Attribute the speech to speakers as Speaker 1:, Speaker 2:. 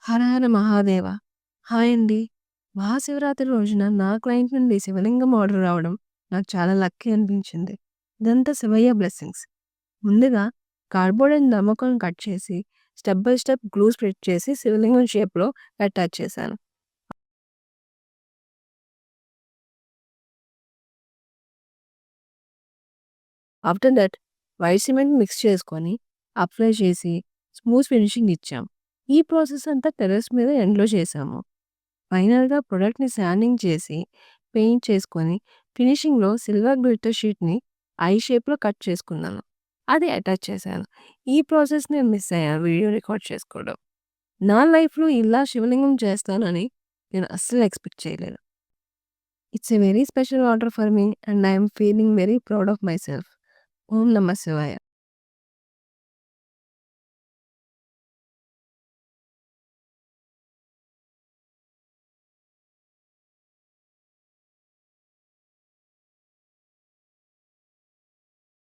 Speaker 1: హర హర Mahadeva! Hi అండి. మహాశివరాత్రి రోజున నా క్లయింట్ నుండి శివలింగం ఆర్డర్ రావడం నాకు చాలా లక్కీ అనిపించింది. ఇదంతా శివయ్య బ్లెస్సింగ్స్. ముందుగా కార్డ్‌బోర్డ్ అండ్ థర్మాకోల్‌ని కట్ చేసి step by step glue spread చేసి శివలింగం షేప్‌లో అటాచ్ చేశాను. After that white cement mix చేసుకొని అప్లై చేసి స్మూత్ ఫినిషింగ్ ఇచ్చాం. ఈ ప్రాసెస్ అంతా టెర్రస్ మీద ఎండ్‌లో చేశాము. ఫైనల్‌గా ప్రొడక్ట్‌ని శాండింగ్ చేసి, పెయింట్ చేసుకొని, ఫినిషింగ్‌లో సిల్వర్ గ్లిట్టర్ షీట్‌ని ఐ షేప్‌లో కట్ చేసుకున్నాను. అది అటాచ్ చేశాను. ఈ ప్రాసెస్ నేను మిస్ అయ్యాను వీడియో రికార్డ్ చేసుకోవడం. నా లైఫ్‌లో ఇలా శివలింగం చేస్తానని నేను అస్సలు ఎక్స్‌పెక్ట్ చేయలేదు. It's a very special order for me and I am feeling very proud of myself. ఓం నమః శివాయ.